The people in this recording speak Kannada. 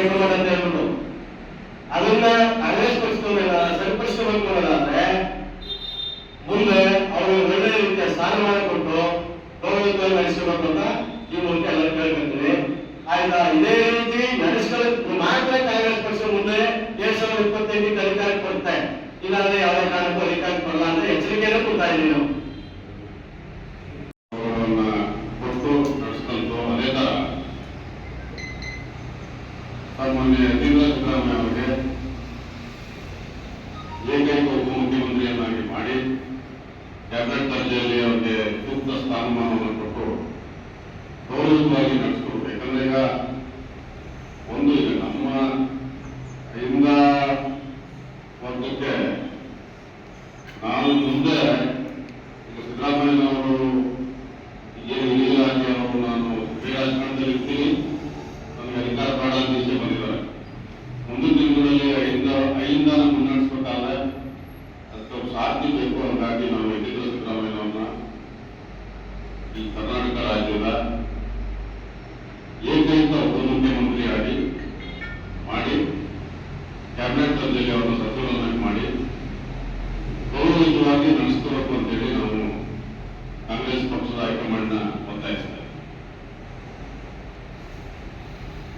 ಹೈಕಮಾಂಡ್ ಅಂತ ಹೇಳ್ಬಿಟ್ಟು ಅದನ್ನ ಕಾಂಗ್ರೆಸ್ ಪಕ್ಷದವರೆಲ್ಲ ಸರಿಪಡಿಸಬೇಕಾದ್ರೆ ಮುಂದೆ ಅವರು ಒಳ್ಳೆ ರೀತಿಯ ಸ್ಥಾನಮಾನ ಕೊಟ್ಟು ಗೌರವವಾಗಿ ನಡೆಸಬೇಕು ಅಂತ ಈ ಮೂಲಕ ಎಲ್ಲ ಕೇಳ್ಕೊಂತೀವಿ. ಆಯ್ತಾ? ಇದೇ ರೀತಿ ನಡೆಸ್ಕೊಳ್ಳೋದು ಮಾತ್ರ ಕಾಂಗ್ರೆಸ್ ಪಕ್ಷ ಮುಂದೆ 2025 ಅಧಿಕಾರಕ್ಕೆ ಬರುತ್ತೆ. ಇಲ್ಲಾಂದ್ರೆ ಯಾವುದೇ ಕಾರಣಕ್ಕೂ ಅಧಿಕಾರಕ್ಕೆ ಬರಲ್ಲ ಅಂತ ಎಚ್ಚರಿಕೆಯನ್ನು ಕೊಡ್ತಾ ಇದ್ದೀವಿ ನಾವು. ಮಾನ್ಯ ಸಿದ್ದರಾಮಯ್ಯ ಅವರಿಗೆ ಏಕೈಕ ಉಪಮುಖ್ಯಮಂತ್ರಿಯನ್ನಾಗಿ ಮಾಡಿ ಕ್ಯಾಬಿನೆಟ್ ದರ್ಜೆಯಲ್ಲಿ ಅವರಿಗೆ ಸೂಕ್ತ ಸ್ಥಾನಮಾನವನ್ನು ಕೊಟ್ಟು ಗೌರವವಾಗಿ ನಡೆಸ್ಕೊಡ್ಬೇಕು. ಯಾಕಂದ್ರೆ ಈಗ ಒಂದು ಈಗ ನಮ್ಮ ಇಂದ ವರ್ಗಕ್ಕೆ ನಾನು ಮುಂದೆ ಈಗ ಸಿದ್ದರಾಮಯ್ಯನವರು ಏನು ಇಲಾಖೆ ಅವರು ನಾನು ರಾಜಕಾರಣದಲ್ಲಿ ಇರ್ತೀನಿ, ನನಗೆ ಅಧಿಕಾರ ಬೇಡ ಅಂತ ಈಚೆ ಬಂದಿದ್ದಾರೆ. ಮುಂದಿನ ದಿನಗಳಲ್ಲಿ ಐದಿಂದ ಮುನ್ನಡೆಸಬೇಕಾದ್ರೆ ಅದಕ್ಕೆ ಸಾಧ್ಯ ಬೇಕು. ಹಾಗಾಗಿ ನಾವು ಯತೀಂದ್ರ ಸಿದ್ದರಾಮಯ್ಯನವ್ರನ್ನ ಈ ಕರ್ನಾಟಕ ರಾಜ್ಯದ ಏಕೈಕ ಉಪಮುಖ್ಯಮಂತ್ರಿಯಾಗಿ ಮಾಡಿ ಕ್ಯಾಬಿನೆಟ್ ದರ್ಜೆಯಲ್ಲಿ ಅವರನ್ನು ಸಚಿವರನ್ನಾಗಿ ಮಾಡಿ ಗೌರವಯುತವಾಗಿ ನಡೆಸ್ಕೋಬೇಕು ಅಂತೇಳಿ ನಾವು ಕಾಂಗ್ರೆಸ್ ಪಕ್ಷದ ಹೈಕಮಾಂಡ್ನ